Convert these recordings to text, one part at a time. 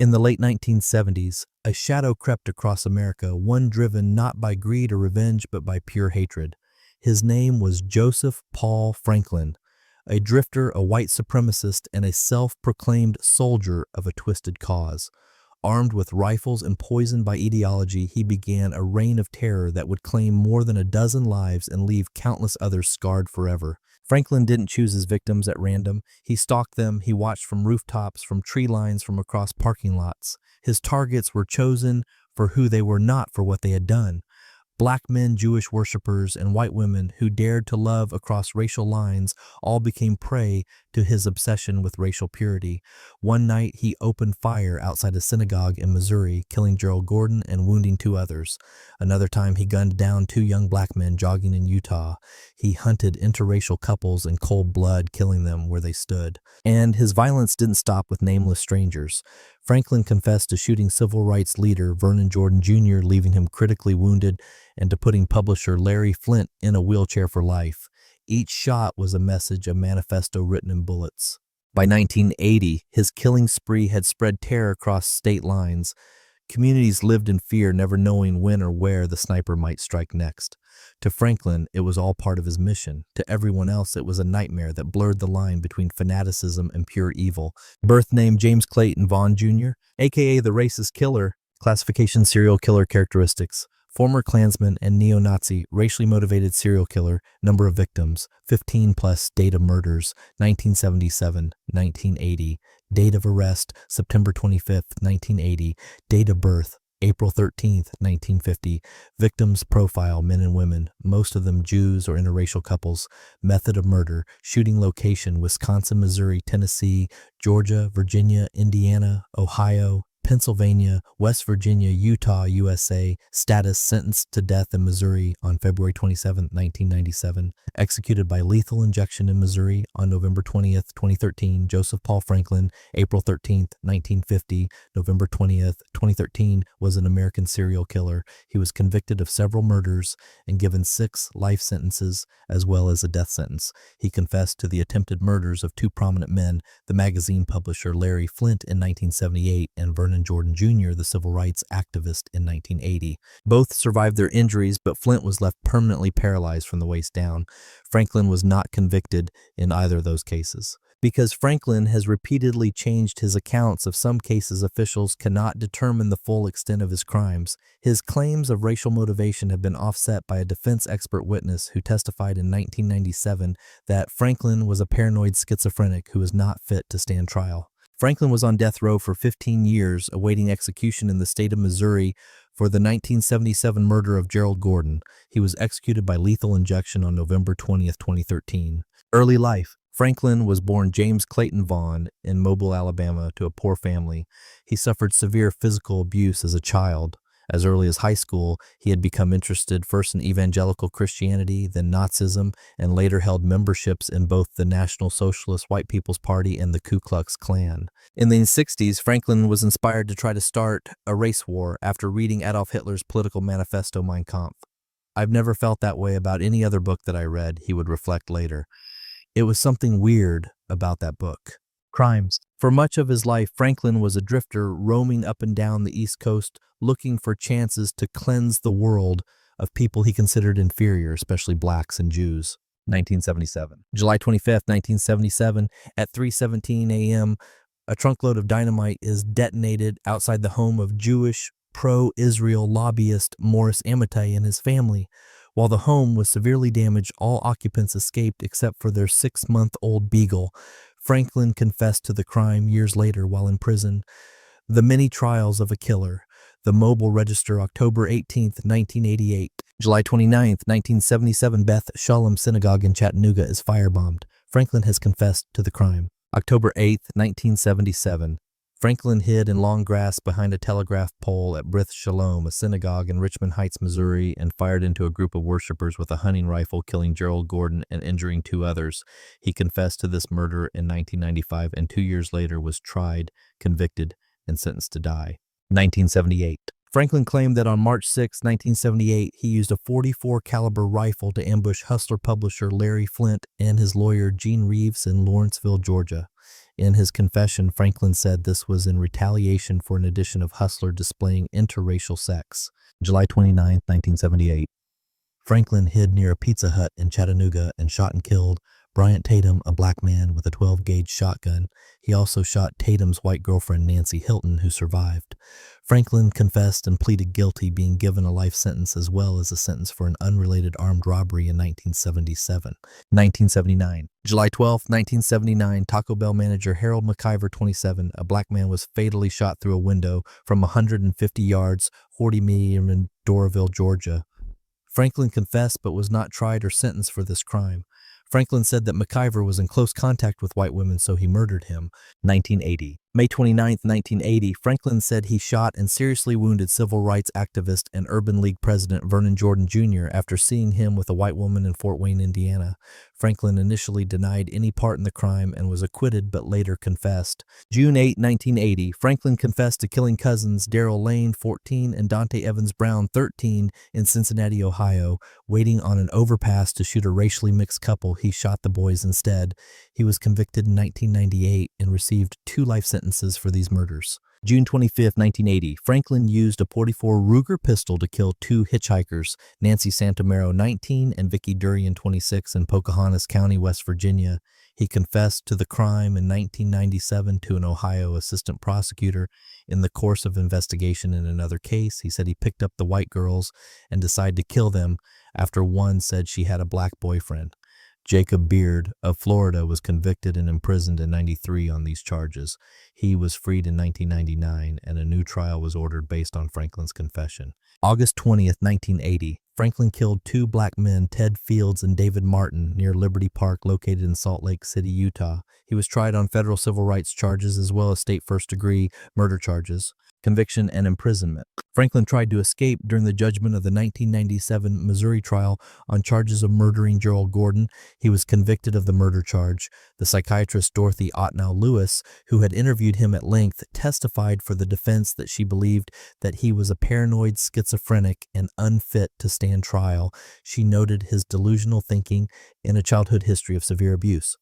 In the late 1970s, a shadow crept across America, one driven not by greed or revenge but by pure hatred. His name was Joseph Paul Franklin, a drifter, a white supremacist, and a self-proclaimed soldier of a twisted cause. Armed with rifles and poisoned by ideology, he began a reign of terror that would claim more than a dozen lives and leave countless others scarred forever. Franklin didn't choose his victims at random. He stalked them, he watched from rooftops, from tree lines, from across parking lots. His targets were chosen for who they were, not for what they had done. Black men, Jewish worshippers, and white women who dared to love across racial lines all became prey to his obsession with racial purity. One night, he opened fire outside a synagogue in Missouri, killing Gerald Gordon and wounding 2 others. Another time, he gunned down 2 young black men jogging in Utah. He hunted interracial couples in cold blood, killing them where they stood. And his violence didn't stop with nameless strangers. Franklin confessed to shooting civil rights leader Vernon Jordan Jr., leaving him critically wounded, and to putting publisher Larry Flynt in a wheelchair for life. Each shot was a message, a manifesto written in bullets. By 1980, his killing spree had spread terror across state lines. Communities lived in fear, never knowing when or where the sniper might strike next. To Franklin, it was all part of his mission. To everyone else, it was a nightmare that blurred the line between fanaticism and pure evil. Birth name James Clayton Vaughn Jr., aka the racist killer. Classification: serial killer characteristics. Former Klansman and neo-Nazi, racially motivated serial killer. Number of victims: 15 plus. Date of murders: 1977, 1980. Date of arrest: September 25th, 1980. Date of birth: April 13th, 1950. Victims profile: men and women, most of them Jews or interracial couples. Method of murder: shooting location: Wisconsin, Missouri, Tennessee, Georgia, Virginia, Indiana, Ohio, Pennsylvania, West Virginia, Utah, USA. Status: sentenced to death in Missouri on February 27, 1997. Executed by lethal injection in Missouri on November 20th, 2013. Joseph Paul Franklin, April 13th, 1950. November 20th, 2013, was an American serial killer. He was convicted of several murders and given 6 life sentences as well as a death sentence. He confessed to the attempted murders of 2 prominent men, the magazine publisher Larry Flynt in 1978 and Vernon Jordan Jr., the civil rights activist, in 1980. Both survived their injuries, but Flynt was left permanently paralyzed from the waist down. Franklin was not convicted in either of those cases. Because Franklin has repeatedly changed his accounts of some cases, officials cannot determine the full extent of his crimes. His claims of racial motivation have been offset by a defense expert witness who testified in 1997 that Franklin was a paranoid schizophrenic who was not fit to stand trial. Franklin was on death row for 15 years, awaiting execution in the state of Missouri for the 1977 murder of Gerald Gordon. He was executed by lethal injection on November 20th, 2013. Early life. Franklin was born James Clayton Vaughn in Mobile, Alabama, to a poor family. He suffered severe physical abuse as a child. As early as high school, he had become interested first in evangelical Christianity, then Nazism, and later held memberships in both the National Socialist White People's Party and the Ku Klux Klan. In the 60s, Franklin was inspired to try to start a race war after reading Adolf Hitler's political manifesto Mein Kampf. "I've never felt that way about any other book that I read," he would reflect later. It was something weird about that book. Crimes. For much of his life, Franklin was a drifter roaming up and down the East Coast, looking for chances to cleanse the world of people he considered inferior, especially blacks and Jews. 1977. July 25th, 1977, at 3:17 a.m., a trunkload of dynamite is detonated outside the home of Jewish pro-Israel lobbyist Morris Amitay and his family. While the home was severely damaged, all occupants escaped except for their 6-month-old beagle. Franklin confessed to the crime years later while in prison. The Many Trials of a Killer. The Mobile Register, October 18th, 1988. July 29th, 1977, Beth Shalom Synagogue in Chattanooga is firebombed. Franklin has confessed to the crime. October 8th, 1977. Franklin hid in long grass behind a telegraph pole at Brith Shalom, a synagogue in Richmond Heights, Missouri, and fired into a group of worshipers with a hunting rifle, killing Gerald Gordon and injuring 2 others. He confessed to this murder in 1995 and 2 years later was tried, convicted, and sentenced to die. 1978. Franklin claimed that on March 6, 1978, he used a .44 caliber rifle to ambush Hustler publisher Larry Flynt and his lawyer Gene Reeves in Lawrenceville, Georgia. In his confession, Franklin said this was in retaliation for an edition of Hustler displaying interracial sex. July 29, 1978. Franklin hid near a Pizza Hut in Chattanooga and shot and killed Bryant Tatum, a black man, with a 12-gauge shotgun. He also shot Tatum's white girlfriend, Nancy Hilton, who survived. Franklin confessed and pleaded guilty, being given a life sentence as well as a sentence for an unrelated armed robbery in 1977. 1979. July 12, 1979, Taco Bell manager Harold McIver, 27, a black man, was fatally shot through a window from 150 yards, 40 meters in Doraville, Georgia. Franklin confessed but was not tried or sentenced for this crime. Franklin said that McIver was in close contact with white women, so he murdered him. 1980. May 29, 1980, Franklin said he shot and seriously wounded civil rights activist and Urban League president Vernon Jordan Jr. after seeing him with a white woman in Fort Wayne, Indiana. Franklin initially denied any part in the crime and was acquitted but later confessed. June 8, 1980, Franklin confessed to killing cousins Darrell Lane, 14, and Dante Evans Brown, 13, in Cincinnati, Ohio. Waiting on an overpass to shoot a racially mixed couple, he shot the boys instead. He was convicted in 1998 and received 2 life sentences for these murders. June 25, 1980, Franklin used a .44 Ruger pistol to kill 2 hitchhikers, Nancy Santomero, 19, and Vicky Durian, 26, in Pocahontas County, West Virginia. He confessed to the crime in 1997 to an Ohio assistant prosecutor. In the course of investigation in another case, he said he picked up the white girls and decided to kill them after one said she had a black boyfriend. Jacob Beard of Florida was convicted and imprisoned in '93 on these charges. He was freed in 1999, and a new trial was ordered based on Franklin's confession. August 20th, 1980, Franklin killed 2 black men, Ted Fields and David Martin, near Liberty Park, located in Salt Lake City, Utah. He was tried on federal civil rights charges as well as state first-degree murder charges, conviction, and imprisonment. Franklin tried to escape during the judgment of the 1997 Missouri trial on charges of murdering Gerald Gordon. He was convicted of the murder charge. The psychiatrist Dorothy Otnow Lewis, who had interviewed him at length, testified for the defense that she believed that he was a paranoid schizophrenic and unfit to stand trial. She noted his delusional thinking and a childhood history of severe abuse.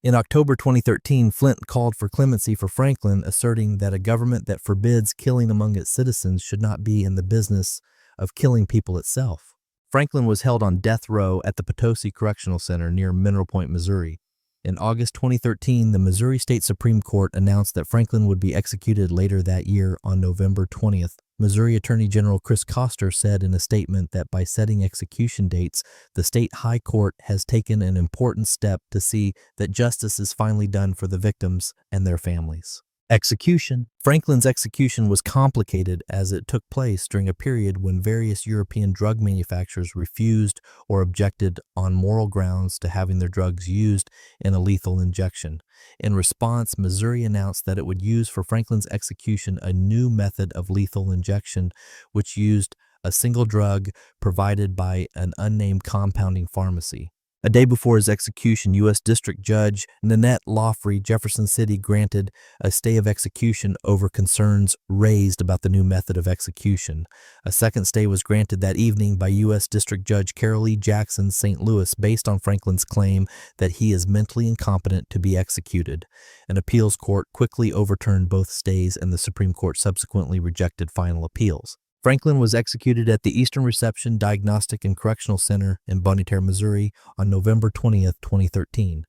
In October 2013, Flint called for clemency for Franklin, asserting that a government that forbids killing among its citizens should not be in the business of killing people itself. Franklin was held on death row at the Potosi Correctional Center near Mineral Point, Missouri. In August 2013, the Missouri State Supreme Court announced that Franklin would be executed later that year on November 20th. Missouri Attorney General Chris Koster said in a statement that by setting execution dates, the state high court has taken an important step to see that justice is finally done for the victims and their families. Execution. Franklin's execution was complicated as it took place during a period when various European drug manufacturers refused or objected on moral grounds to having their drugs used in a lethal injection. In response, Missouri announced that it would use for Franklin's execution a new method of lethal injection, which used a single drug provided by an unnamed compounding pharmacy. A day before his execution, U.S. District Judge Nanette Laughley, Jefferson City, granted a stay of execution over concerns raised about the new method of execution. A second stay was granted that evening by U.S. District Judge Carol E. Jackson, St. Louis, based on Franklin's claim that he is mentally incompetent to be executed. An appeals court quickly overturned both stays, and the Supreme Court subsequently rejected final appeals. Franklin was executed at the Eastern Reception Diagnostic and Correctional Center in Bonnie Terre, Missouri on November 20th, 2013.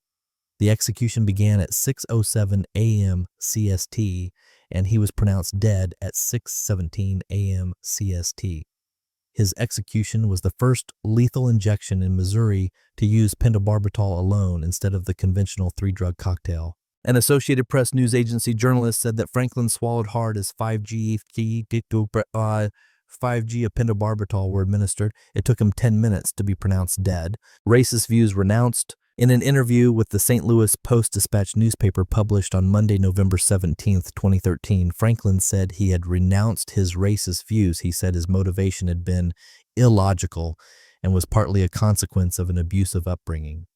The execution began at 6:07 a.m. CST, and he was pronounced dead at 6:17 a.m. CST. His execution was the first lethal injection in Missouri to use pentobarbital alone instead of the conventional 3-drug cocktail. An Associated Press news agency journalist said that Franklin swallowed hard as 5G of pentobarbital were administered. It took him 10 minutes to be pronounced dead. Racist views renounced. In an interview with the St. Louis Post-Dispatch newspaper published on Monday, November 17, 2013, Franklin said he had renounced his racist views. He said his motivation had been illogical and was partly a consequence of an abusive upbringing.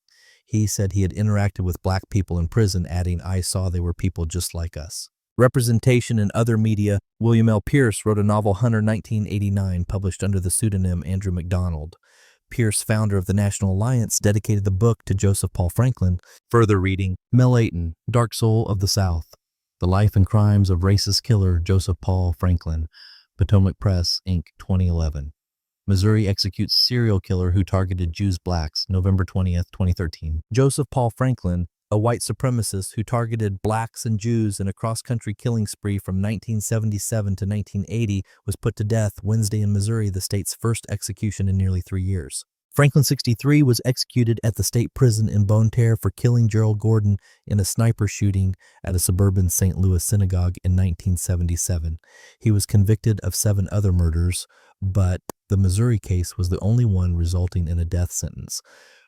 He said he had interacted with black people in prison, adding, "I saw they were people just like us." Representation in other media. William L. Pierce wrote a novel, Hunter, 1989, published under the pseudonym Andrew MacDonald. Pierce, founder of the National Alliance, dedicated the book to Joseph Paul Franklin. Further reading, Mel Ayton, Dark Soul of the South, The Life and Crimes of Racist Killer Joseph Paul Franklin, Potomac Press, Inc., 2011. Missouri executes serial killer who targeted Jews blacks, November 20th, 2013. Joseph Paul Franklin, a white supremacist who targeted blacks and Jews in a cross-country killing spree from 1977 to 1980, was put to death Wednesday in Missouri, the state's first execution in nearly 3 years. Franklin, 63, was executed at the state prison in Bonne Terre for killing Gerald Gordon in a sniper shooting at a suburban St. Louis synagogue in 1977. He was convicted of 7 other murders, but the Missouri case was the only one resulting in a death sentence.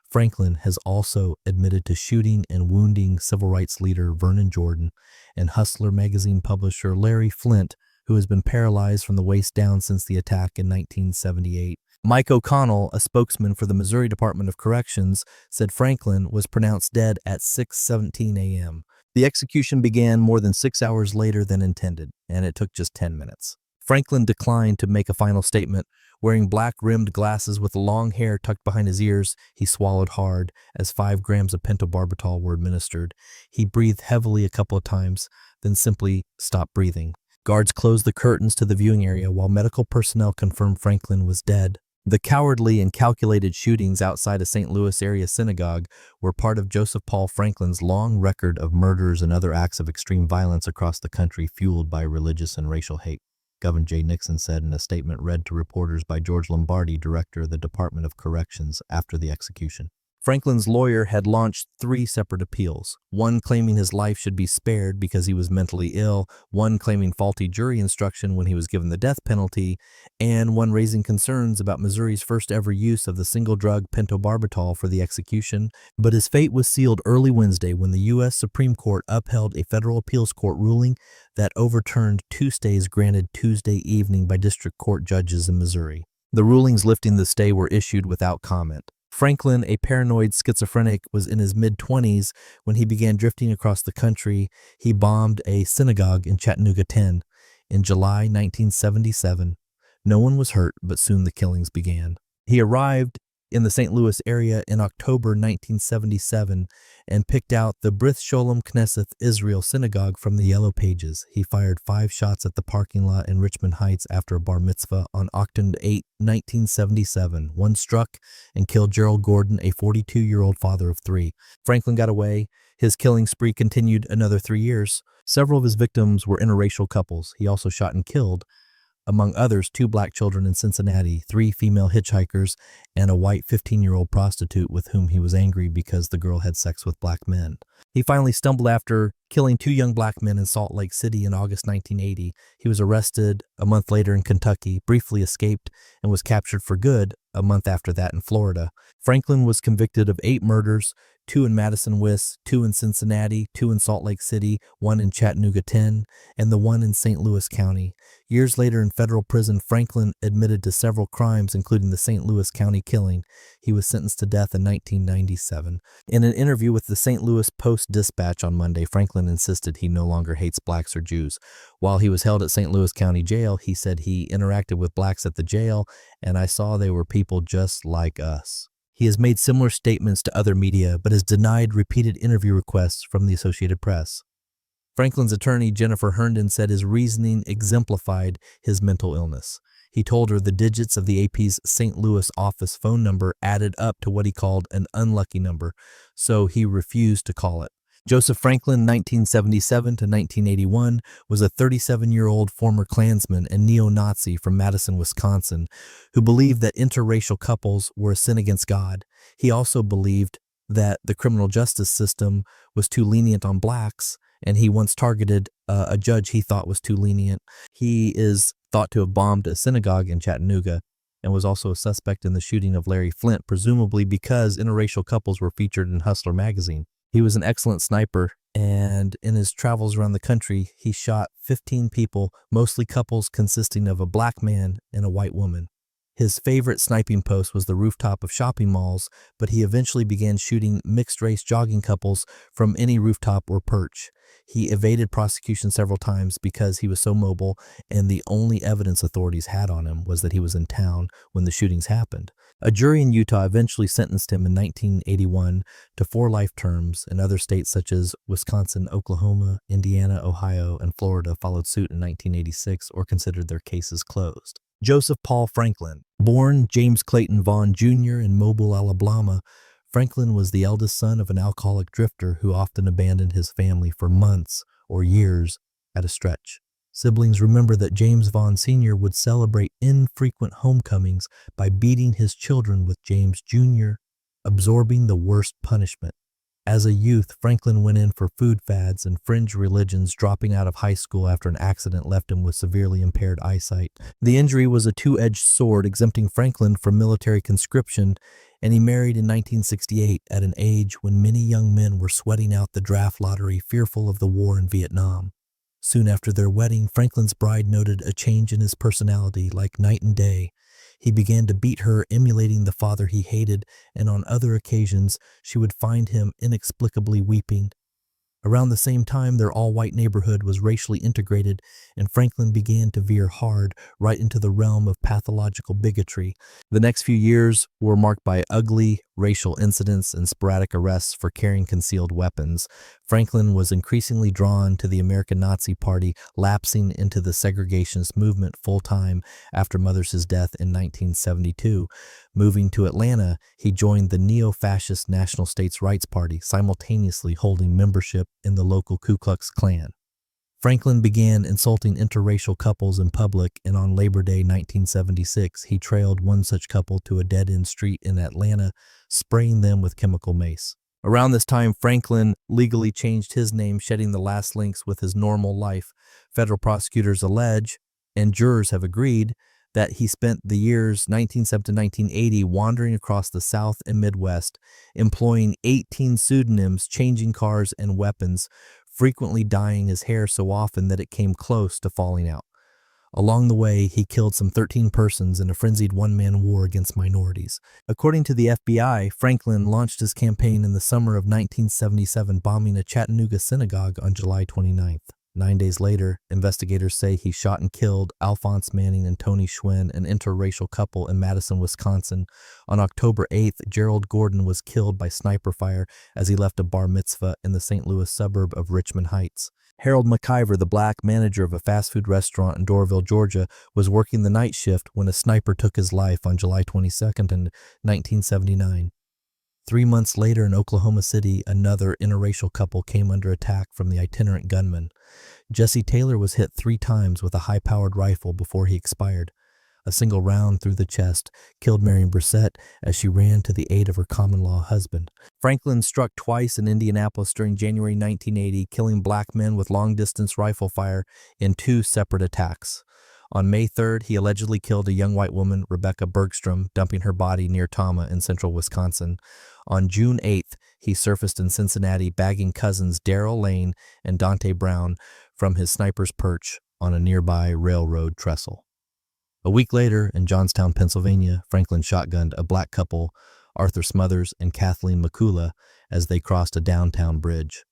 Franklin has also admitted to shooting and wounding civil rights leader Vernon Jordan and Hustler magazine publisher Larry Flynt, who has been paralyzed from the waist down since the attack in 1978. Mike O'Connell, a spokesman for the Missouri Department of Corrections, said Franklin was pronounced dead at 6:17 a.m. The execution began more than 6 hours later than intended, and it took just 10 minutes. Franklin declined to make a final statement. Wearing black-rimmed glasses with long hair tucked behind his ears, he swallowed hard as 5 grams of pentobarbital were administered. He breathed heavily a couple of times, then simply stopped breathing. Guards closed the curtains to the viewing area while medical personnel confirmed Franklin was dead. The cowardly and calculated shootings outside a St. Louis area synagogue were part of Joseph Paul Franklin's long record of murders and other acts of extreme violence across the country fueled by religious and racial hate, Governor Jay Nixon said in a statement read to reporters by George Lombardi, director of the Department of Corrections, after the execution. Franklin's lawyer had launched 3 separate appeals, one claiming his life should be spared because he was mentally ill, one claiming faulty jury instruction when he was given the death penalty, and one raising concerns about Missouri's first ever use of the single drug pentobarbital for the execution. But his fate was sealed early Wednesday when the U.S. Supreme Court upheld a federal appeals court ruling that overturned 2 stays granted Tuesday evening by district court judges in Missouri. The rulings lifting the stay were issued without comment. Franklin, a paranoid schizophrenic, was in his mid-20s when he began drifting across the country. He bombed a synagogue in Chattanooga 10 in July 1977. No one was hurt, but soon the killings began. He arrived in the St. Louis area in October 1977 and picked out the Brith Sholem Knesset Israel Synagogue from the Yellow Pages. He fired 5 shots at the parking lot in Richmond Heights after a bar mitzvah on October 8, 1977. One struck and killed Gerald Gordon, a 42-year-old father of 3. Franklin got away. His killing spree continued another 3 years. Several of his victims were interracial couples. He also shot and killed, among others, 2 black children in Cincinnati, 3 female hitchhikers, and a white 15-year-old prostitute with whom he was angry because the girl had sex with black men. He finally stumbled after killing 2 young black men in Salt Lake City in August 1980. He was arrested a month later in Kentucky, briefly escaped, and was captured for good a month after that in Florida. Franklin was convicted of 8 murders, 2 in Madison, Wisconsin, 2 in Cincinnati, 2 in Salt Lake City, 1 in Chattanooga 10, and the 1 in St. Louis County. Years later in federal prison, Franklin admitted to several crimes, including the St. Louis County killing. He was sentenced to death in 1997. In an interview with the St. Louis Post-Dispatch on Monday, Franklin insisted he no longer hates blacks or Jews. While he was held at St. Louis County Jail, he said he interacted with blacks at the jail, and I saw they were people just like us. He has made similar statements to other media, but has denied repeated interview requests from the Associated Press. Franklin's attorney, Jennifer Herndon, said his reasoning exemplified his mental illness. He told her the digits of the AP's St. Louis office phone number added up to what he called an unlucky number, so he refused to call it. Joseph Franklin, 1977 to 1981, was a 37-year-old former Klansman and neo-Nazi from Madison, Wisconsin, who believed that interracial couples were a sin against God. He also believed that the criminal justice system was too lenient on blacks, and he once targeted a judge he thought was too lenient. He is thought to have bombed a synagogue in Chattanooga and was also a suspect in the shooting of Larry Flynt, presumably because interracial couples were featured in Hustler magazine. He was an excellent sniper, and in his travels around the country, he shot 15 people, mostly couples consisting of a black man and a white woman. His favorite sniping post was the rooftop of shopping malls, but he eventually began shooting mixed-race jogging couples from any rooftop or perch. He evaded prosecution several times because he was so mobile, and the only evidence authorities had on him was that he was in town when the shootings happened. A jury in Utah eventually sentenced him in 1981 to 4 life terms, and other states such as Wisconsin, Oklahoma, Indiana, Ohio, and Florida followed suit in 1986 or considered their cases closed. Joseph Paul Franklin. Born James Clayton Vaughn Jr. in Mobile, Alabama, Franklin was the eldest son of an alcoholic drifter who often abandoned his family for months or years at a stretch. Siblings remember that James Vaughn Sr. would celebrate infrequent homecomings by beating his children with James Jr., absorbing the worst punishment. As a youth, Franklin went in for food fads and fringe religions, dropping out of high school after an accident left him with severely impaired eyesight. The injury was a two-edged sword, exempting Franklin from military conscription, and he married in 1968 at an age when many young men were sweating out the draft lottery, fearful of the war in Vietnam. Soon after their wedding, Franklin's bride noted a change in his personality like night and day. He began to beat her, emulating the father he hated, and on other occasions she would find him inexplicably weeping. Around the same time, their all-white neighborhood was racially integrated, and Franklin began to veer hard right into the realm of pathological bigotry. The next few years were marked by ugly racial incidents and sporadic arrests for carrying concealed weapons. Franklin was increasingly drawn to the American Nazi Party, lapsing into the segregationist movement full-time after Mothers' death in 1972. Moving to Atlanta, he joined the neo-fascist National States Rights Party, simultaneously holding membership in the local Ku Klux Klan. Franklin began insulting interracial couples in public, and on Labor Day 1976, he trailed one such couple to a dead-end street in Atlanta, spraying them with chemical mace. Around this time, Franklin legally changed his name, shedding the last links with his normal life. Federal prosecutors allege, and jurors have agreed, that he spent the years 1970 to 1980 wandering across the South and Midwest, employing 18 pseudonyms, changing cars and weapons, frequently dyeing his hair so often that it came close to falling out. Along the way, he killed some 13 persons in a frenzied one-man war against minorities. According to the FBI, Franklin launched his campaign in the summer of 1977, bombing a Chattanooga synagogue on July 29th. 9 days later, investigators say he shot and killed Alphonse Manning and Tony Schwinn, an interracial couple in Madison, Wisconsin. On October 8th, Gerald Gordon was killed by sniper fire as he left a bar mitzvah in the St. Louis suburb of Richmond Heights. Harold McIver, the black manager of a fast food restaurant in Doraville, Georgia, was working the night shift when a sniper took his life on July 22nd in 1979. 3 months later in Oklahoma City, another interracial couple came under attack from the itinerant gunman. Jesse Taylor was hit 3 times with a high-powered rifle before he expired. A single round through the chest killed Marion Brissett as she ran to the aid of her common-law husband. Franklin struck twice in Indianapolis during January 1980, killing black men with long-distance rifle fire in 2 separate attacks. On May 3rd, he allegedly killed a young white woman, Rebecca Bergstrom, dumping her body near Tama in central Wisconsin. On June 8th, he surfaced in Cincinnati, bagging cousins Darrell Lane and Dante Brown from his sniper's perch on a nearby railroad trestle. A week later, in Johnstown, Pennsylvania, Franklin shotgunned a black couple, Arthur Smothers and Kathleen McCullough, as they crossed a downtown bridge.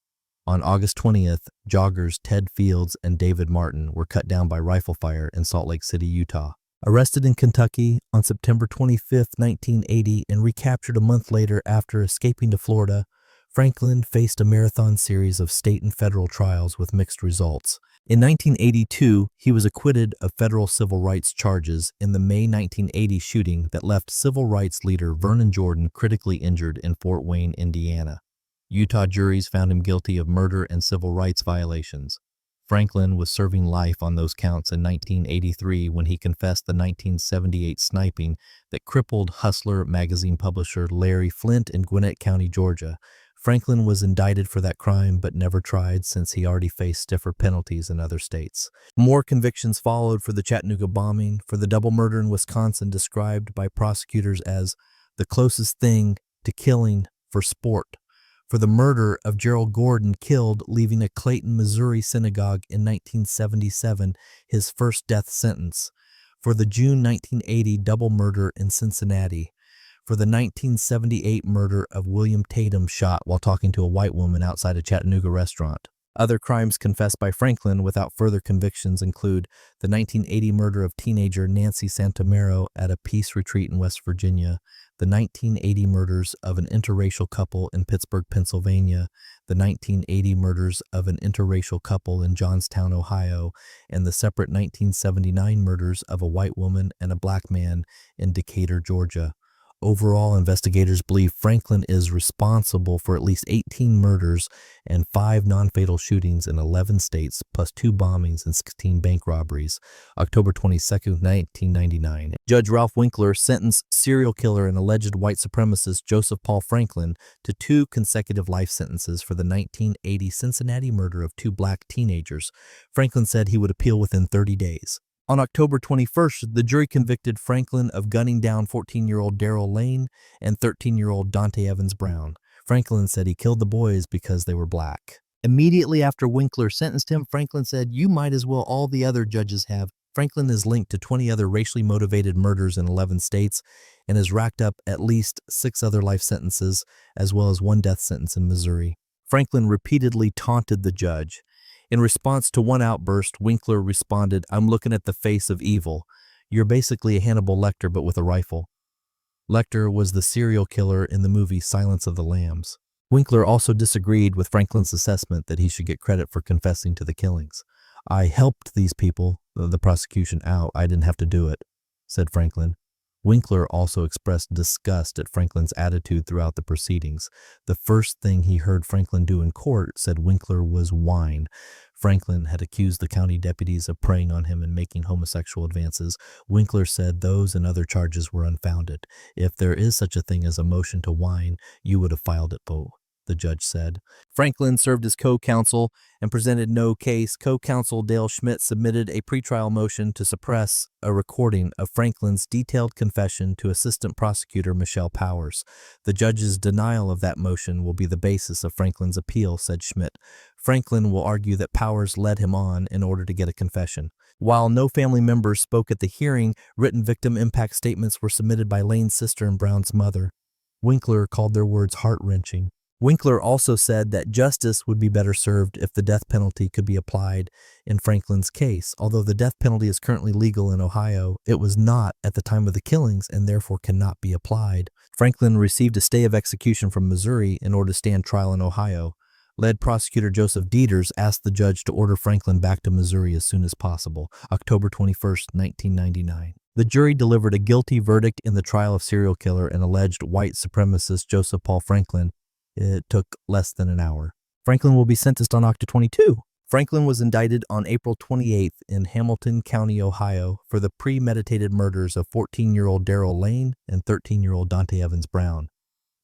On August 20th, joggers Ted Fields and David Martin were cut down by rifle fire in Salt Lake City, Utah. Arrested in Kentucky on September 25, 1980, and recaptured a month later after escaping to Florida, Franklin faced a marathon series of state and federal trials with mixed results. In 1982, he was acquitted of federal civil rights charges in the May 1980 shooting that left civil rights leader Vernon Jordan critically injured in Fort Wayne, Indiana. Utah juries found him guilty of murder and civil rights violations. Franklin was serving life on those counts in 1983 when he confessed the 1978 sniping that crippled Hustler magazine publisher Larry Flint in Gwinnett County, Georgia. Franklin was indicted for that crime but never tried since he already faced stiffer penalties in other states. More convictions followed for the Chattanooga bombing, for the double murder in Wisconsin described by prosecutors as the closest thing to killing for sport, for the murder of Gerald Gordon, killed leaving a Clayton, Missouri synagogue in 1977, his first death sentence, for the June 1980 double murder in Cincinnati, for the 1978 murder of William Tatum shot while talking to a white woman outside a Chattanooga restaurant. Other crimes confessed by Franklin without further convictions include the 1980 murder of teenager Nancy Santomero at a peace retreat in West Virginia, the 1980 murders of an interracial couple in Pittsburgh, Pennsylvania, the 1980 murders of an interracial couple in Johnstown, Ohio, and the separate 1979 murders of a white woman and a black man in Decatur, Georgia. Overall, investigators believe Franklin is responsible for at least 18 murders and 5 non-fatal shootings in 11 states, plus 2 bombings and 16 bank robberies. October 22, 1999. Judge Ralph Winkler sentenced serial killer and alleged white supremacist Joseph Paul Franklin to 2 consecutive life sentences for the 1980 Cincinnati murder of 2 black teenagers. Franklin said he would appeal within 30 days. On October 21st, the jury convicted Franklin of gunning down 14-year-old Darrell Lane and 13-year-old Dante Evans Brown. Franklin said he killed the boys because they were black. Immediately after Winkler sentenced him, Franklin said, "You might as well all the other judges have." Franklin is linked to 20 other racially motivated murders in 11 states and has racked up at least 6 other life sentences, as well as 1 death sentence in Missouri. Franklin repeatedly taunted the judge. In response to one outburst, Winkler responded, "I'm looking at the face of evil. You're basically a Hannibal Lecter, but with a rifle." Lecter was the serial killer in the movie Silence of the Lambs. Winkler also disagreed with Franklin's assessment that he should get credit for confessing to the killings. "I helped these people, the prosecution, out. I didn't have to do it," said Franklin. Winkler also expressed disgust at Franklin's attitude throughout the proceedings. The first thing he heard Franklin do in court, said Winkler, was whine. Franklin had accused the county deputies of preying on him and making homosexual advances. Winkler said those and other charges were unfounded. "If there is such a thing as a motion to whine, you would have filed it, Bo," the judge said. Franklin served as co-counsel and presented no case. Co-counsel Dale Schmidt submitted a pretrial motion to suppress a recording of Franklin's detailed confession to Assistant Prosecutor Michelle Powers. "The judge's denial of that motion will be the basis of Franklin's appeal," said Schmidt. "Franklin will argue that Powers led him on in order to get a confession." While no family members spoke at the hearing, written victim impact statements were submitted by Lane's sister and Brown's mother. Winkler called their words heart-wrenching. Winkler also said that justice would be better served if the death penalty could be applied in Franklin's case. Although the death penalty is currently legal in Ohio, it was not at the time of the killings and therefore cannot be applied. Franklin received a stay of execution from Missouri in order to stand trial in Ohio. Lead prosecutor Joseph Dieters asked the judge to order Franklin back to Missouri as soon as possible. October 21st, 1999. The jury delivered a guilty verdict in the trial of serial killer and alleged white supremacist Joseph Paul Franklin. It took less than an hour. Franklin will be sentenced on October 22. Franklin was indicted on April 28th in Hamilton County, Ohio, for the premeditated murders of 14-year-old Darrell Lane and 13-year-old Dante Evans Brown.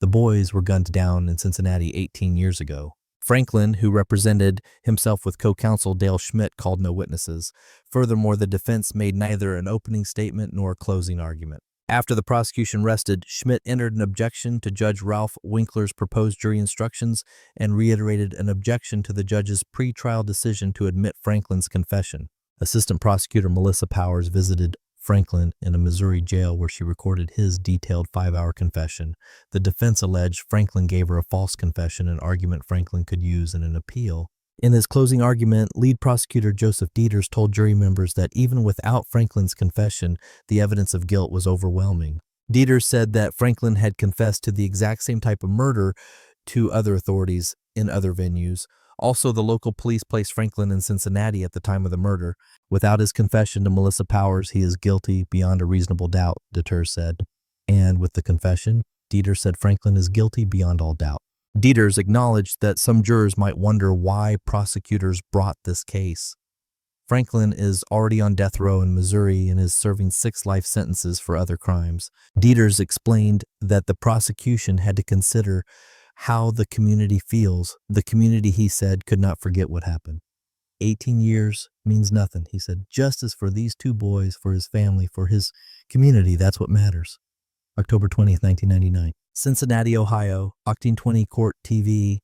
The boys were gunned down in Cincinnati 18 years ago. Franklin, who represented himself with co-counsel Dale Schmidt, called no witnesses. Furthermore, the defense made neither an opening statement nor a closing argument. After the prosecution rested, Schmidt entered an objection to Judge Ralph Winkler's proposed jury instructions and reiterated an objection to the judge's pretrial decision to admit Franklin's confession. Assistant Prosecutor Melissa Powers visited Franklin in a Missouri jail where she recorded his detailed 5-hour confession. The defense alleged Franklin gave her a false confession, an argument Franklin could use in an appeal. In his closing argument, lead prosecutor Joseph Dieters told jury members that even without Franklin's confession, the evidence of guilt was overwhelming. Dieters said that Franklin had confessed to the exact same type of murder to other authorities in other venues. Also, the local police placed Franklin in Cincinnati at the time of the murder. Without his confession to Melissa Powers, he is guilty beyond a reasonable doubt, Dieters said. And with the confession, Dieters said Franklin is guilty beyond all doubt. Dieters acknowledged that some jurors might wonder why prosecutors brought this case. Franklin is already on death row in Missouri and is serving 6 life sentences for other crimes. Dieters explained that the prosecution had to consider how the community feels. The community, he said, could not forget what happened. 18 years means nothing, he said. Justice for these 2 boys, for his family, for his community, that's what matters. October 20th, 1999. Cincinnati, Ohio, Octane 20 Court TV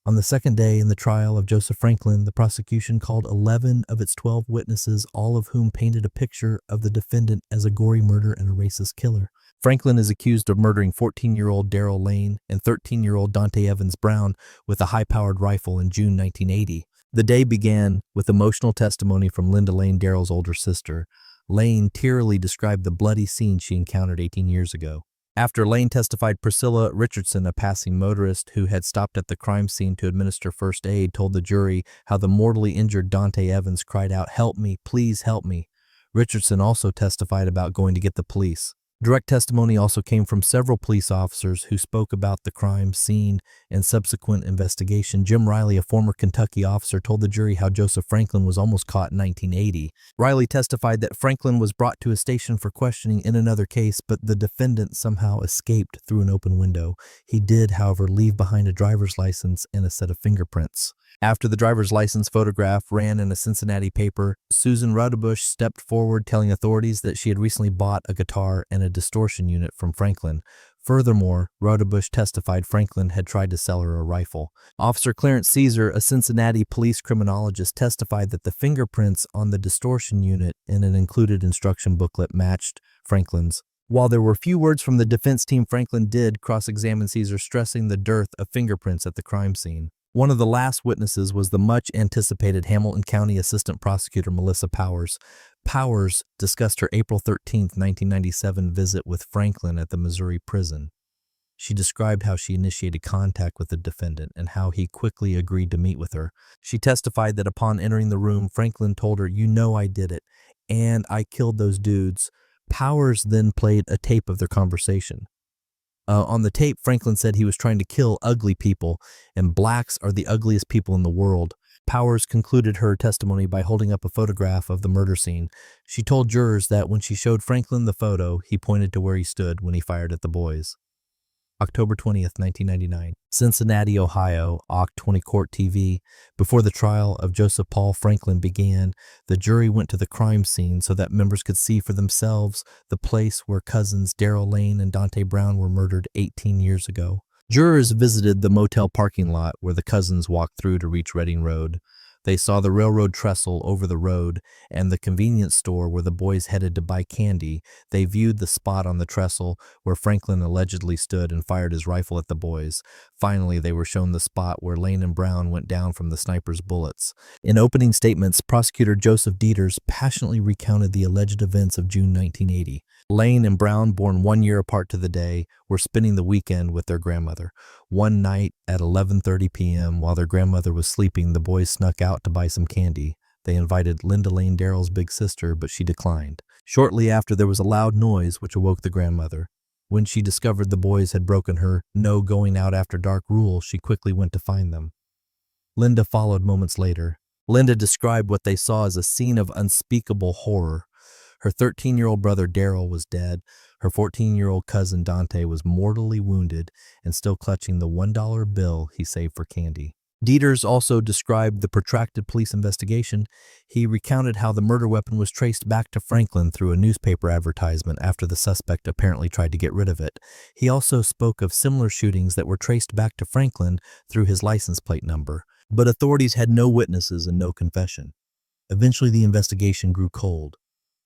On the second day in the trial of Joseph Franklin, the prosecution called 11 of its 12 witnesses, all of whom painted a picture of the defendant as a gory murderer and a racist killer. Franklin is accused of murdering 14-year-old Darrell Lane and 13-year-old Dante Evans Brown with a high-powered rifle in June 1980. The day began with emotional testimony from Linda Lane, Darrell's older sister. Lane tearily described the bloody scene she encountered 18 years ago. After Lane testified, Priscilla Richardson, a passing motorist who had stopped at the crime scene to administer first aid, told the jury how the mortally injured Dante Evans cried out, "Help me, please help me." Richardson also testified about going to get the police. Direct testimony also came from several police officers who spoke about the crime scene and subsequent investigation. Jim Riley, a former Kentucky officer, told the jury how Joseph Franklin was almost caught in 1980. Riley testified that Franklin was brought to a station for questioning in another case, but the defendant somehow escaped through an open window. He did, however, leave behind a driver's license and a set of fingerprints. After the driver's license photograph ran in a Cincinnati paper, Susan Ruddebush stepped forward telling authorities that she had recently bought a guitar and a distortion unit from Franklin. Furthermore, Ruddebush testified Franklin had tried to sell her a rifle. Officer Clarence Caesar, a Cincinnati police criminologist, testified that the fingerprints on the distortion unit in an included instruction booklet matched Franklin's. While there were few words from the defense team, Franklin did cross-examine Caesar, stressing the dearth of fingerprints at the crime scene. One of the last witnesses was the much-anticipated Hamilton County Assistant Prosecutor Melissa Powers. Powers discussed her April 13, 1997 visit with Franklin at the Missouri prison. She described how she initiated contact with the defendant and how he quickly agreed to meet with her. She testified that upon entering the room, Franklin told her, "You know I did it, and I killed those dudes." Powers then played a tape of their conversation. On the tape, Franklin said he was trying to kill ugly people, and blacks are the ugliest people in the world. Powers concluded her testimony by holding up a photograph of the murder scene. She told jurors that when she showed Franklin the photo, he pointed to where he stood when he fired at the boys. October 20th, 1999. Cincinnati, Ohio, Oct 20 Court TV. Before the trial of Joseph Paul Franklin began, the jury went to the crime scene so that members could see for themselves the place where cousins Darrell Lane and Dante Brown were murdered 18 years ago. Jurors visited the motel parking lot where the cousins walked through to reach Reading Road. They saw the railroad trestle over the road and the convenience store where the boys headed to buy candy. They viewed the spot on the trestle where Franklin allegedly stood and fired his rifle at the boys. Finally, they were shown the spot where Lane and Brown went down from the sniper's bullets. In opening statements, Prosecutor Joseph Dieters passionately recounted the alleged events of June 1980. Lane and Brown, born 1 year apart to the day, were spending the weekend with their grandmother. One night at 11:30 p.m., while their grandmother was sleeping, the boys snuck out to buy some candy. They invited Linda Lane, Darrell's big sister, but she declined. Shortly after, there was a loud noise which awoke the grandmother. When she discovered the boys had broken her no going out after dark rule, she quickly went to find them. Linda followed moments later. Linda described what they saw as a scene of unspeakable horror. Her 13-year-old brother Darrell was dead. Her 14-year-old cousin Dante was mortally wounded and still clutching the $1 bill he saved for candy. Dieters also described the protracted police investigation. He recounted how the murder weapon was traced back to Franklin through a newspaper advertisement after the suspect apparently tried to get rid of it. He also spoke of similar shootings that were traced back to Franklin through his license plate number. But authorities had no witnesses and no confession. Eventually, the investigation grew cold.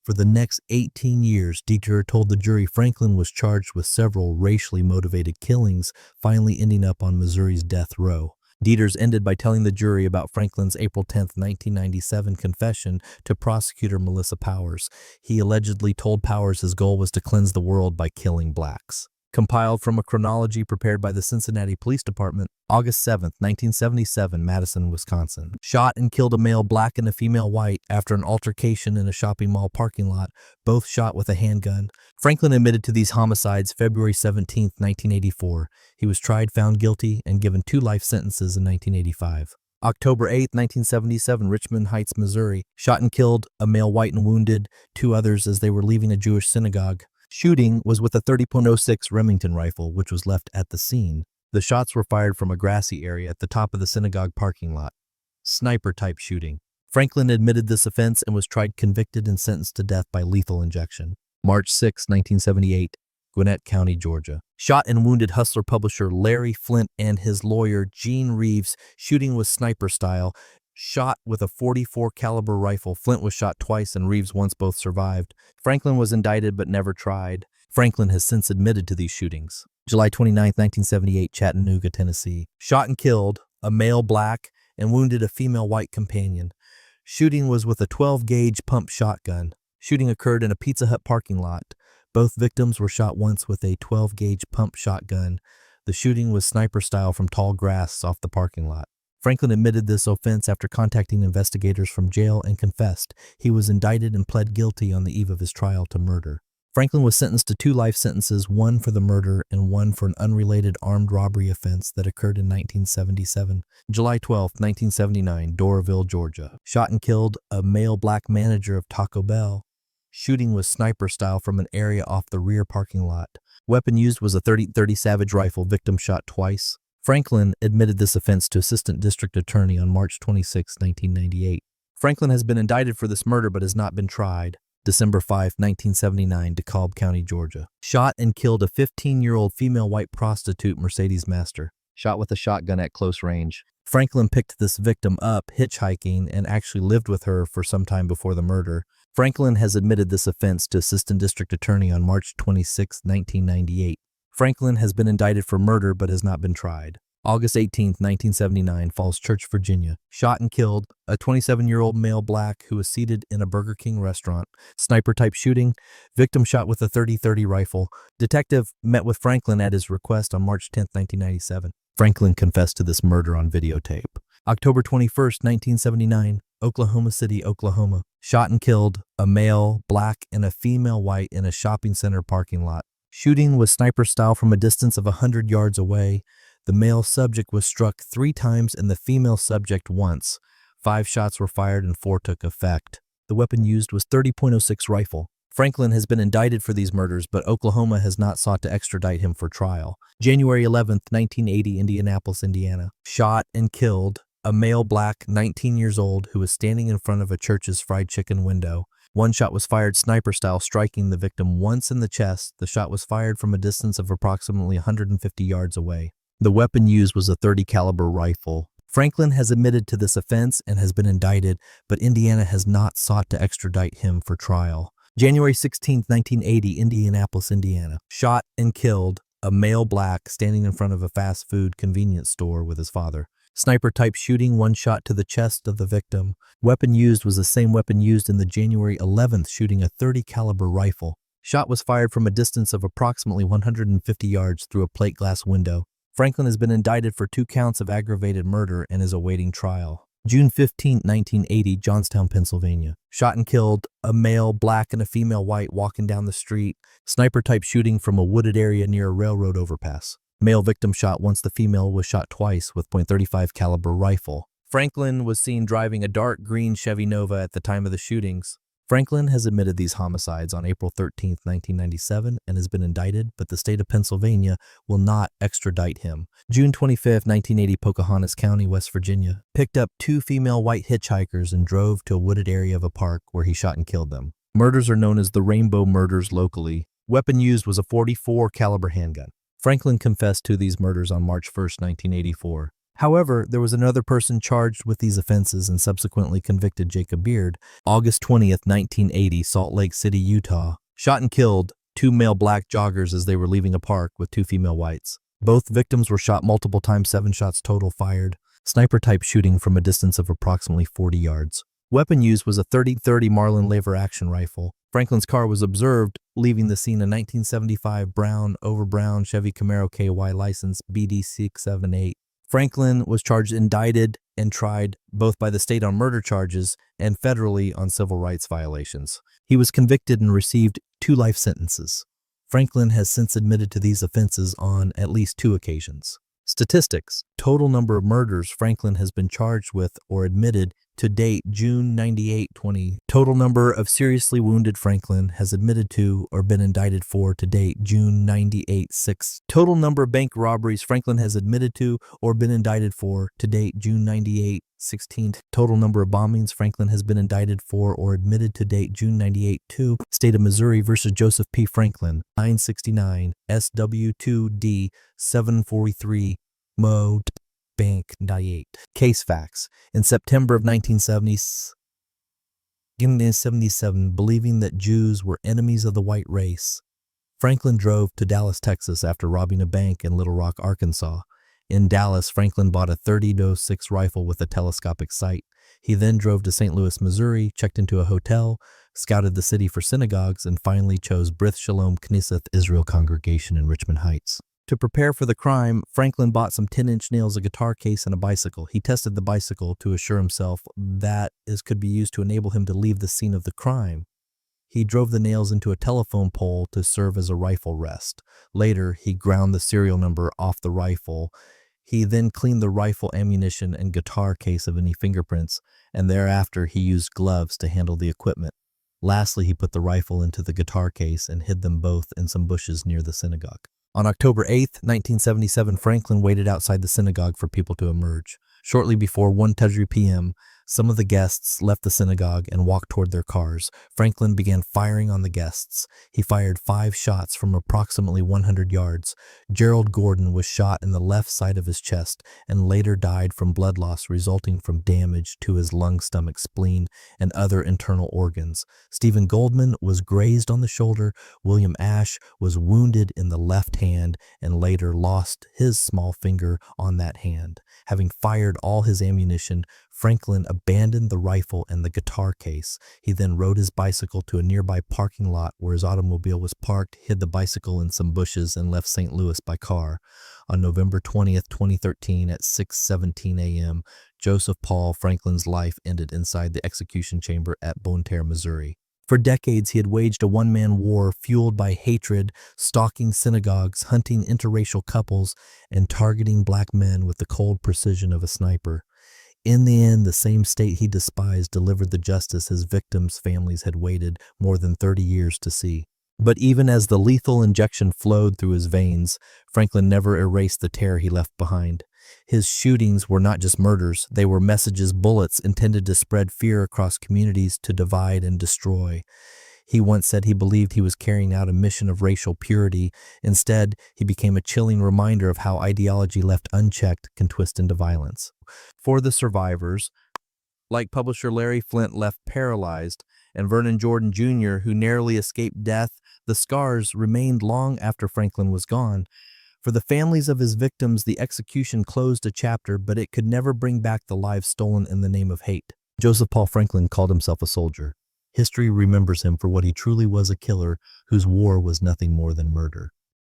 For the next 18 years, Dieter told the jury Franklin was charged with several racially motivated killings, finally ending up on Missouri's death row. Dieters ended by telling the jury about Franklin's April 10, 1997 confession to prosecutor Melissa Powers. He allegedly told Powers his goal was to cleanse the world by killing blacks. Compiled from a chronology prepared by the Cincinnati Police Department, August 7, 1977, Madison, Wisconsin. Shot and killed a male black and a female white after an altercation in a shopping mall parking lot, both shot with a handgun. Franklin admitted to these homicides February 17, 1984. He was tried, found guilty, and given 2 life sentences in 1985. October 8, 1977, Richmond Heights, Missouri. Shot and killed a male white and wounded 2 others as they were leaving a Jewish synagogue. Shooting was with a .30.06 Remington rifle, which was left at the scene. The shots were fired from a grassy area at the top of the synagogue parking lot. Sniper-type shooting. Franklin admitted this offense and was tried, convicted, and sentenced to death by lethal injection. March 6, 1978. Gwinnett County, Georgia. Shot and wounded hustler publisher Larry Flint and his lawyer Gene Reeves, shooting with sniper style. Shot with a .44 caliber rifle. Flint was shot twice and Reeves once. Both survived. Franklin was indicted but never tried. Franklin has since admitted to these shootings. July 29, 1978, Chattanooga, Tennessee. Shot and killed a male black and wounded a female white companion. Shooting was with a 12-gauge pump shotgun. Shooting occurred in a Pizza Hut parking lot. Both victims were shot once with a 12-gauge pump shotgun. The shooting was sniper style from tall grass off the parking lot. Franklin admitted this offense after contacting investigators from jail and confessed. He was indicted and pled guilty on the eve of his trial to murder. Franklin was sentenced to 2 life sentences, one for the murder and one for an unrelated armed robbery offense that occurred in 1977. July 12, 1979, Doraville, Georgia. Shot and killed a male black manager of Taco Bell. Shooting was sniper style from an area off the rear parking lot. Weapon used was a .30 Savage rifle. Victim shot twice. Franklin admitted this offense to Assistant District Attorney on March 26, 1998. Franklin has been indicted for this murder but has not been tried. December 5, 1979, DeKalb County, Georgia. Shot and killed a 15-year-old female white prostitute, Mercedes Master. Shot with a shotgun at close range. Franklin picked this victim up hitchhiking and actually lived with her for some time before the murder. Franklin has admitted this offense to Assistant District Attorney on March 26, 1998. Franklin has been indicted for murder but has not been tried. August 18, 1979, Falls Church, Virginia. Shot and killed a 27-year-old male black who was seated in a Burger King restaurant. Sniper-type shooting. Victim shot with a .30 rifle. Detective met with Franklin at his request on March 10, 1997. Franklin confessed to this murder on videotape. October 21, 1979, Oklahoma City, Oklahoma. Shot and killed a male black and a female white in a shopping center parking lot. Shooting was sniper style from a distance of 100 yards away. The male subject was struck 3 times and the female subject once. 5 shots were fired and 4 took effect. The weapon used was .30.06 rifle. Franklin has been indicted for these murders, but Oklahoma has not sought to extradite him for trial. January 11, 1980, Indianapolis, Indiana. Shot and killed a male black, 19 years old, who was standing in front of a church's fried chicken window. 1 shot was fired sniper style, striking the victim once in the chest. The shot was fired from a distance of approximately 150 yards away. The weapon used was a .30 caliber rifle. Franklin has admitted to this offense and has been indicted, but Indiana has not sought to extradite him for trial. January 16, 1980, Indianapolis, Indiana. Shot and killed a male black standing in front of a fast food convenience store with his father. Sniper-type shooting, 1 shot to the chest of the victim. Weapon used was the same weapon used in the January 11th shooting, a .30 caliber rifle. Shot was fired from a distance of approximately 150 yards through a plate glass window. Franklin has been indicted for 2 counts of aggravated murder and is awaiting trial. June 15, 1980, Johnstown, Pennsylvania. Shot and killed a male black and a female white walking down the street. Sniper-type shooting from a wooded area near a railroad overpass. Male victim shot once. The female was shot twice with .35 caliber rifle. Franklin was seen driving a dark green Chevy Nova at the time of the shootings. Franklin has admitted these homicides on April 13, 1997, and has been indicted, but the state of Pennsylvania will not extradite him. June 25, 1980, Pocahontas County, West Virginia. Picked up 2 female white hitchhikers and drove to a wooded area of a park where he shot and killed them. Murders are known as the Rainbow Murders locally. Weapon used was a .44 caliber handgun. Franklin confessed to these murders on March 1, 1984. However, there was another person charged with these offenses and subsequently convicted, Jacob Beard. August 20th, 1980, Salt Lake City, Utah. Shot and killed 2 male black joggers as they were leaving a park with 2 female whites. Both victims were shot multiple times, 7 shots total fired. Sniper-type shooting from a distance of approximately 40 yards. Weapon used was a .30 Marlin lever action rifle. Franklin's car was observed leaving the scene, a 1975 brown Chevy Camaro KY license BD678. Franklin was charged, indicted, and tried both by the state on murder charges and federally on civil rights violations. He was convicted and received 2 life sentences. Franklin has since admitted to these offenses on at least 2 occasions. Statistics. Total number of murders Franklin has been charged with or admitted To date, June 98, 20. Total number of seriously wounded Franklin has admitted to or been indicted for to date, June 98, 6. Total number of bank robberies Franklin has admitted to or been indicted for to date, June 98, 16. Total number of bombings Franklin has been indicted for or admitted to date, June 98, 2. State of Missouri versus Joseph P. Franklin, 969, SW2D 743, Mo. Bank 98. Case facts. In September of 1977, believing that Jews were enemies of the white race, Franklin drove to Dallas, Texas after robbing a bank in Little Rock, Arkansas. In Dallas, Franklin bought a .30-06 rifle with a telescopic sight. He then drove to St. Louis, Missouri, checked into a hotel, scouted the city for synagogues, and finally chose Brith Shalom Knesset Israel congregation in Richmond Heights. To prepare for the crime, Franklin bought some 10-inch nails, a guitar case, and a bicycle. He tested the bicycle to assure himself that it could be used to enable him to leave the scene of the crime. He drove the nails into a telephone pole to serve as a rifle rest. Later, he ground the serial number off the rifle. He then cleaned the rifle ammunition and guitar case of any fingerprints, and thereafter he used gloves to handle the equipment. Lastly, he put the rifle into the guitar case and hid them both in some bushes near the synagogue. On October 8, 1977, Franklin waited outside the synagogue for people to emerge. Shortly before 1:30 p.m., some of the guests left the synagogue and walked toward their cars. Franklin began firing on the guests. He fired 5 shots from approximately 100 yards. Gerald Gordon was shot in the left side of his chest and later died from blood loss resulting from damage to his lung, stomach, spleen, and other internal organs. Stephen Goldman was grazed on the shoulder. William Ash was wounded in the left hand and later lost his small finger on that hand. Having fired all his ammunition, Franklin abandoned the rifle and the guitar case. He then rode his bicycle to a nearby parking lot where his automobile was parked, hid the bicycle in some bushes, and left St. Louis by car. On November 20th, 2013, at 6:17 a.m., Joseph Paul Franklin's life ended inside the execution chamber at Bonne Terre, Missouri. For decades, he had waged a one-man war fueled by hatred, stalking synagogues, hunting interracial couples, and targeting black men with the cold precision of a sniper. In the end, the same state he despised delivered the justice his victims' families had waited more than 30 years to see. But even as the lethal injection flowed through his veins, Franklin never erased the terror he left behind. His shootings were not just murders, they were messages, bullets intended to spread fear across communities, to divide and destroy. He once said he believed he was carrying out a mission of racial purity. Instead, he became a chilling reminder of how ideology left unchecked can twist into violence. For the survivors, like publisher Larry Flint left paralyzed, and Vernon Jordan Jr., who narrowly escaped death, the scars remained long after Franklin was gone. For the families of his victims, the execution closed a chapter, but it could never bring back the lives stolen in the name of hate. Joseph Paul Franklin called himself a soldier. History remembers him for what he truly was, a killer whose war was nothing more than murder.